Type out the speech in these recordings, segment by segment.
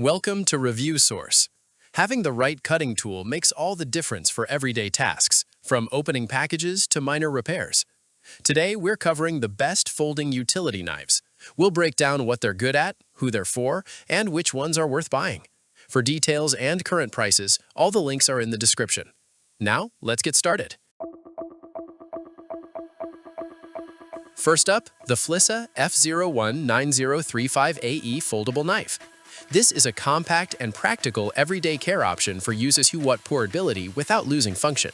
Welcome to Review Source. Having the right cutting tool makes all the difference for everyday tasks, from opening packages to minor repairs. Today, we're covering the best folding utility knives. We'll break down what they're good at, who they're for, and which ones are worth buying. For details and current prices, all the links are in the description. Now, let's get started. First up, the Flissa F019035AE Foldable Knife. This is a compact and practical everyday care option for users who want portability without losing function.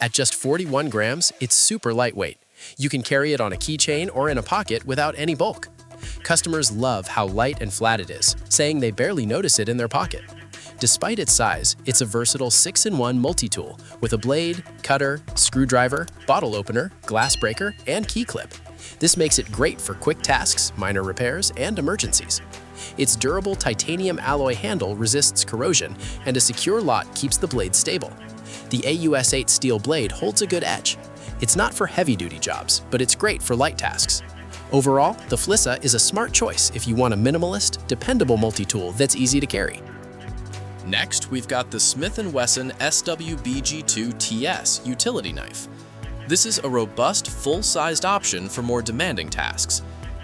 At just 41 grams, it's super lightweight. You can carry it on a keychain or in a pocket without any bulk. Customers love how light and flat it is, saying they barely notice it in their pocket. Despite its size, it's a versatile 6-in-1 multi-tool with a blade, cutter, screwdriver, bottle opener, glass breaker, and key clip. This makes it great for quick tasks, minor repairs, and emergencies. Its durable titanium alloy handle resists corrosion, and a secure lock keeps the blade stable. The AUS-8 steel blade holds a good edge. It's not for heavy-duty jobs, but it's great for light tasks. Overall, the Flissa is a smart choice if you want a minimalist, dependable multi-tool that's easy to carry. Next, we've got the Smith & Wesson SWBG2TS utility knife. This is a robust, full-sized option for more demanding tasks.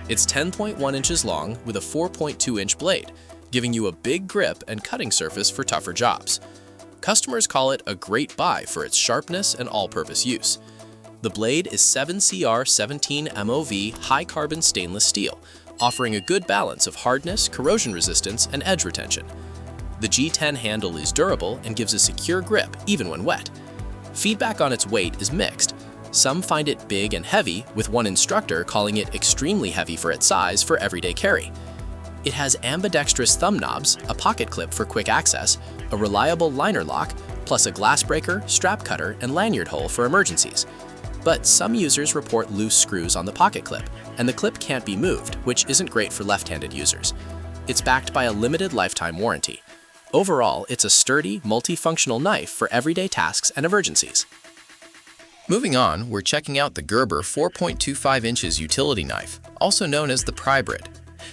It's 10.1 inches long with a 4.2-inch blade, giving you a big grip and cutting surface for tougher jobs. Customers call it a great buy for its sharpness and all-purpose use. The blade is 7CR17 MOV high-carbon stainless steel, offering a good balance of hardness, corrosion resistance, and edge retention. The G10 handle is durable and gives a secure grip even when wet. Feedback on its weight is mixed. Some find it big and heavy, with one instructor calling it extremely heavy for its size for everyday carry. It has ambidextrous thumb knobs, a pocket clip for quick access, a reliable liner lock, plus a glass breaker, strap cutter, and lanyard hole for emergencies. But some users report loose screws on the pocket clip, and the clip can't be moved, which isn't great for left-handed users. It's backed by a limited lifetime warranty. Overall, it's a sturdy, multifunctional knife for everyday tasks and emergencies. Moving on, we're checking out the Gerber 4.25 inches utility knife, also known as the Prybrid.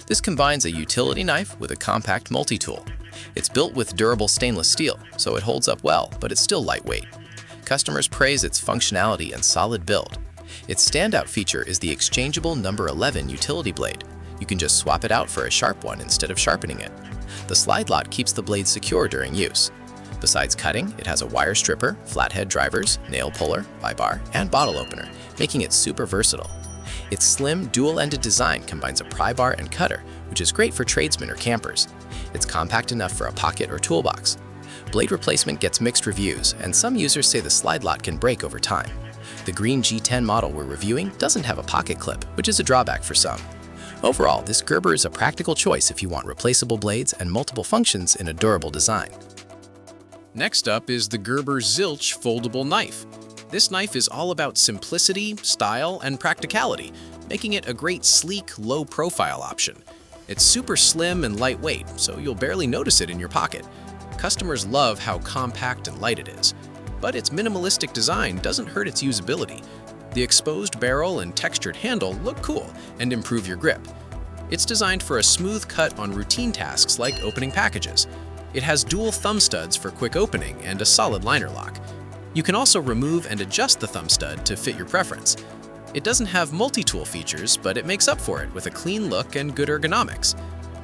This combines a utility knife with a compact multi-tool. It's built with durable stainless steel, so it holds up well, but it's still lightweight. Customers praise its functionality and solid build. Its standout feature is the exchangeable number 11 utility blade. You can just swap it out for a sharp one instead of sharpening it. The slide lock keeps the blade secure during use. Besides cutting, it has a wire stripper, flathead drivers, nail puller, bar, and bottle opener, making it super versatile. Its slim, dual-ended design combines a pry bar and cutter, which is great for tradesmen or campers. It's compact enough for a pocket or toolbox. Blade replacement gets mixed reviews, and some users say the slide lock can break over time. The green G10 model we're reviewing doesn't have a pocket clip, which is a drawback for some. Overall, this Gerber is a practical choice if you want replaceable blades and multiple functions in a durable design. Next up is the Gerber Zilch Foldable Knife. This knife is all about simplicity, style, and practicality, making it a great sleek, low-profile option. It's super slim and lightweight, so you'll barely notice it in your pocket. Customers love how compact and light it is, but its minimalistic design doesn't hurt its usability. The exposed barrel and textured handle look cool and improve your grip. It's designed for a smooth cut on routine tasks like opening packages. It has dual thumb studs for quick opening and a solid liner lock. You can also remove and adjust the thumb stud to fit your preference. It doesn't have multi-tool features, but it makes up for it with a clean look and good ergonomics.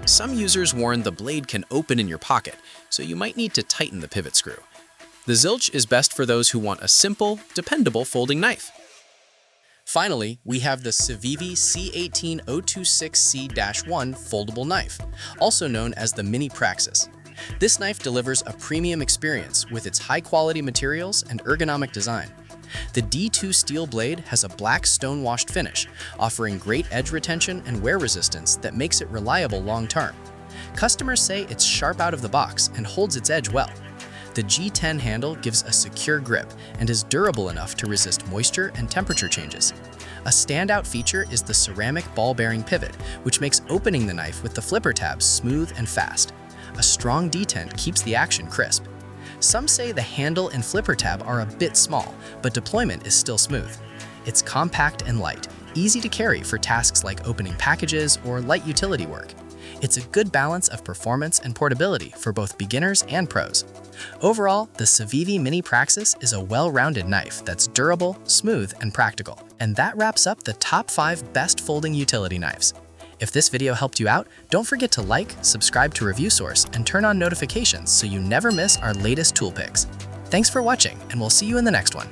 Some users warn the blade can open in your pocket, so you might need to tighten the pivot screw. The Zilch is best for those who want a simple, dependable folding knife. Finally, we have the CIVIVI C18026C-1 Foldable Knife, also known as the Mini Praxis. This knife delivers a premium experience with its high-quality materials and ergonomic design. The D2 steel blade has a black stone-washed finish, offering great edge retention and wear resistance that makes it reliable long-term. Customers say it's sharp out of the box and holds its edge well. The G10 handle gives a secure grip and is durable enough to resist moisture and temperature changes. A standout feature is the ceramic ball-bearing pivot, which makes opening the knife with the flipper tabs smooth and fast. A strong detent keeps the action crisp. Some say the handle and flipper tab are a bit small, but deployment is still smooth. It's compact and light, easy to carry for tasks like opening packages or light utility work. It's a good balance of performance and portability for both beginners and pros. Overall, the CIVIVI Mini Praxis is a well-rounded knife that's durable, smooth, and practical. And that wraps up the top 5 best folding utility knives. If this video helped you out, don't forget to like, subscribe to Review Source, and turn on notifications so you never miss our latest tool picks. Thanks for watching, and we'll see you in the next one.